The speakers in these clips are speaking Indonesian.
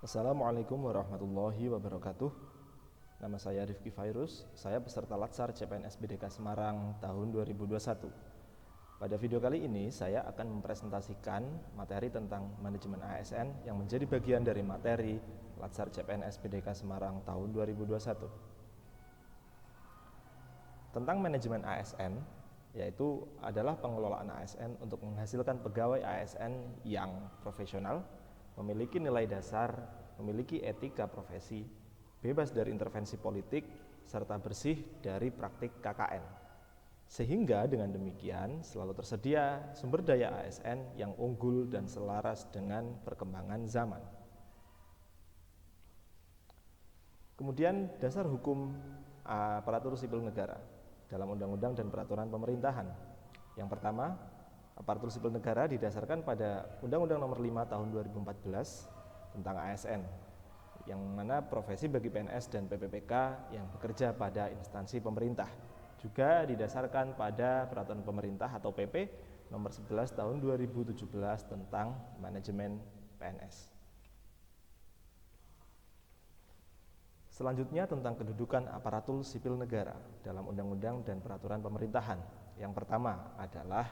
Assalamualaikum warahmatullahi wabarakatuh. Nama saya Rifki Fairuz, saya peserta Latsar CPNS BDK Semarang tahun 2021. Pada video kali ini saya akan mempresentasikan materi tentang manajemen ASN yang menjadi bagian dari materi Latsar CPNS BDK Semarang tahun 2021. Tentang manajemen ASN, yaitu adalah pengelolaan ASN untuk menghasilkan pegawai ASN yang profesional, memiliki nilai dasar, memiliki etika profesi, bebas dari intervensi politik, serta bersih dari praktik KKN. Sehingga dengan demikian selalu tersedia sumber daya ASN yang unggul dan selaras dengan perkembangan zaman. Kemudian dasar hukum aparatur sipil negara dalam undang-undang dan peraturan pemerintahan. Yang pertama, aparatur sipil negara didasarkan pada Undang-Undang Nomor 5 Tahun 2014 tentang ASN, yang mana profesi bagi PNS dan PPPK yang bekerja pada instansi pemerintah. Juga didasarkan pada Peraturan Pemerintah atau PP Nomor 11 Tahun 2017 tentang manajemen PNS. Selanjutnya tentang kedudukan aparatur sipil negara dalam undang-undang dan peraturan pemerintahan. Yang pertama adalah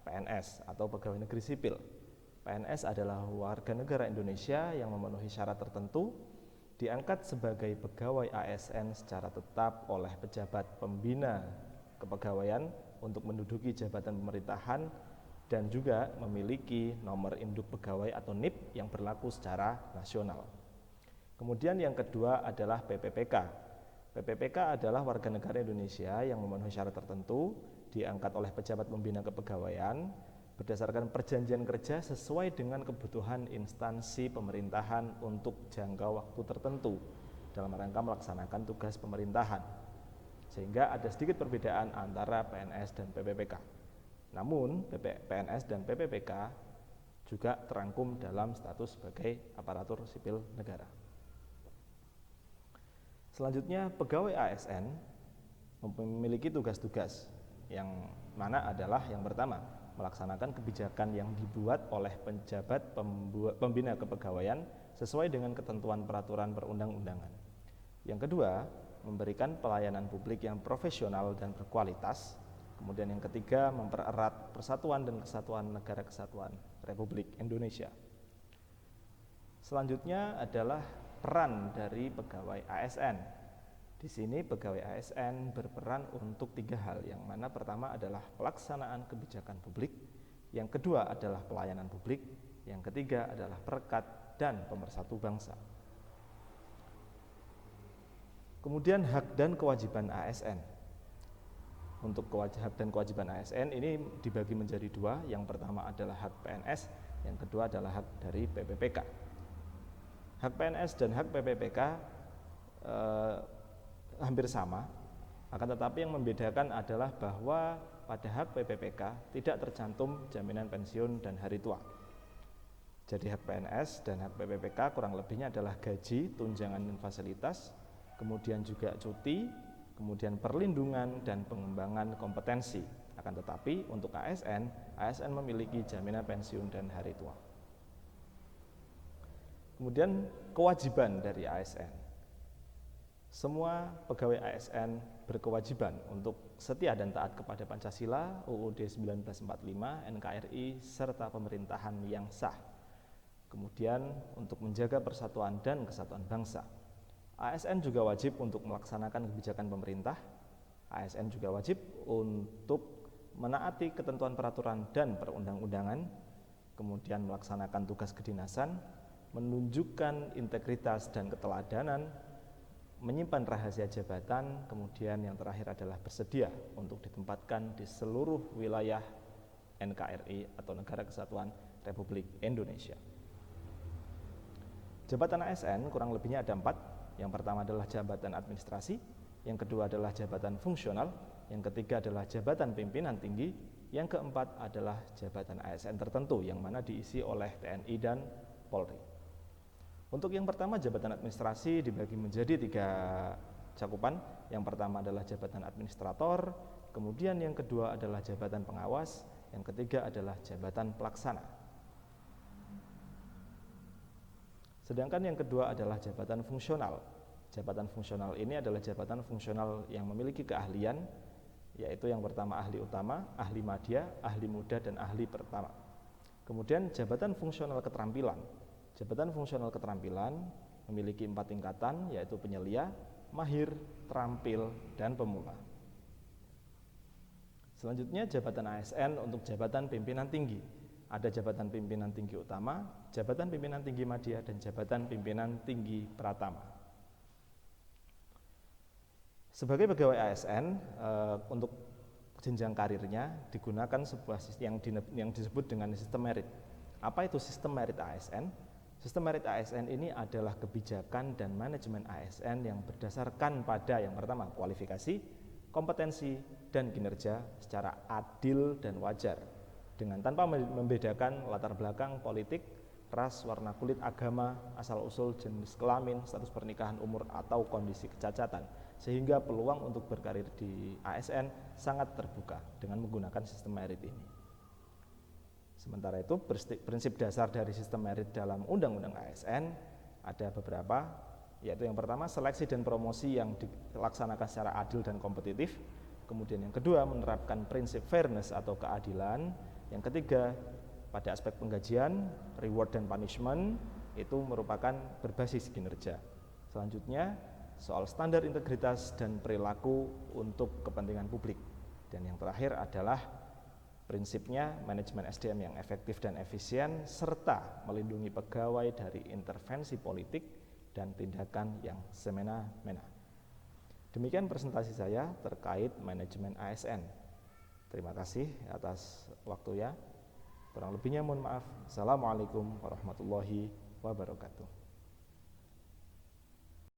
PNS atau pegawai negeri sipil. PNS adalah warga negara Indonesia yang memenuhi syarat tertentu, diangkat sebagai pegawai ASN secara tetap oleh pejabat pembina kepegawaian untuk menduduki jabatan pemerintahan dan juga memiliki nomor induk pegawai atau NIP yang berlaku secara nasional. Kemudian yang kedua adalah PPPK. PPPK adalah warga negara Indonesia yang memenuhi syarat tertentu, diangkat oleh pejabat pembina kepegawaian berdasarkan perjanjian kerja sesuai dengan kebutuhan instansi pemerintahan untuk jangka waktu tertentu dalam rangka melaksanakan tugas pemerintahan. Sehingga ada sedikit perbedaan antara PNS dan PPPK. Namun PNS dan PPPK juga terangkum dalam status sebagai aparatur sipil negara. Selanjutnya, pegawai ASN memiliki tugas-tugas yang mana adalah yang pertama, melaksanakan kebijakan yang dibuat oleh pejabat pembina kepegawaian sesuai dengan ketentuan peraturan perundang-undangan. Yang kedua, memberikan pelayanan publik yang profesional dan berkualitas. Kemudian yang ketiga, mempererat persatuan dan kesatuan negara kesatuan Republik Indonesia. Selanjutnya adalah peran dari pegawai ASN. Di sini pegawai ASN berperan untuk tiga hal, yang mana pertama adalah pelaksanaan kebijakan publik, yang kedua adalah pelayanan publik, yang ketiga adalah perekat dan pemersatu bangsa. Kemudian hak dan kewajiban ASN. Untuk hak dan kewajiban ASN ini dibagi menjadi dua, yang pertama adalah hak PNS, yang kedua adalah hak dari PPPK. Hak PNS dan hak PPPK hampir sama, akan tetapi yang membedakan adalah bahwa pada hak PPPK tidak tercantum jaminan pensiun dan hari tua. Jadi hak PNS dan hak PPPK kurang lebihnya adalah gaji, tunjangan dan fasilitas, kemudian juga cuti, kemudian perlindungan dan pengembangan kompetensi. Akan tetapi untuk ASN memiliki jaminan pensiun dan hari tua. Kemudian kewajiban dari ASN. Semua pegawai ASN berkewajiban untuk setia dan taat kepada Pancasila, UUD 1945, NKRI, serta pemerintahan yang sah. Kemudian untuk menjaga persatuan dan kesatuan bangsa. ASN juga wajib untuk melaksanakan kebijakan pemerintah. ASN juga wajib untuk menaati ketentuan peraturan dan perundang-undangan, kemudian melaksanakan tugas kedinasan, menunjukkan integritas dan keteladanan, menyimpan rahasia jabatan, kemudian yang terakhir adalah bersedia untuk ditempatkan di seluruh wilayah NKRI atau Negara Kesatuan Republik Indonesia. Jabatan ASN kurang lebihnya ada 4. Yang pertama adalah jabatan administrasi, yang kedua adalah jabatan fungsional, yang ketiga adalah jabatan pimpinan tinggi, yang keempat adalah jabatan ASN tertentu yang mana diisi oleh TNI dan Polri. Untuk yang pertama, jabatan administrasi dibagi menjadi 3 cakupan. Yang pertama adalah jabatan administrator, kemudian yang kedua adalah jabatan pengawas, yang ketiga adalah jabatan pelaksana. Sedangkan yang kedua adalah jabatan fungsional. Jabatan fungsional ini adalah jabatan fungsional yang memiliki keahlian, yaitu yang pertama ahli utama, ahli madya, ahli muda, dan ahli pertama. Kemudian jabatan fungsional keterampilan. Jabatan fungsional keterampilan memiliki 4 tingkatan, yaitu penyelia, mahir, terampil, dan pemula. Selanjutnya jabatan ASN untuk jabatan pimpinan tinggi. Ada jabatan pimpinan tinggi utama, jabatan pimpinan tinggi madya, dan jabatan pimpinan tinggi pratama. Sebagai pegawai ASN, untuk jenjang karirnya digunakan sebuah sistem yang disebut dengan sistem merit. Apa itu sistem merit ASN? Sistem merit ASN ini adalah kebijakan dan manajemen ASN yang berdasarkan pada yang pertama kualifikasi, kompetensi, dan kinerja secara adil dan wajar, dengan tanpa membedakan latar belakang politik, ras, warna kulit, agama, asal-usul, jenis kelamin, status pernikahan, umur, atau kondisi kecacatan, sehingga peluang untuk berkarir di ASN sangat terbuka dengan menggunakan sistem merit ini. Sementara itu, prinsip dasar dari sistem merit dalam Undang-Undang ASN ada beberapa, yaitu yang pertama seleksi dan promosi yang dilaksanakan secara adil dan kompetitif. Kemudian yang kedua menerapkan prinsip fairness atau keadilan. Yang ketiga, pada aspek penggajian, reward dan punishment itu merupakan berbasis kinerja. Selanjutnya, soal standar integritas dan perilaku untuk kepentingan publik. Dan yang terakhir adalah prinsipnya manajemen SDM yang efektif dan efisien, serta melindungi pegawai dari intervensi politik dan tindakan yang semena-mena. Demikian presentasi saya terkait manajemen ASN. Terima kasih atas waktunya. Kurang lebihnya mohon maaf. Assalamualaikum warahmatullahi wabarakatuh.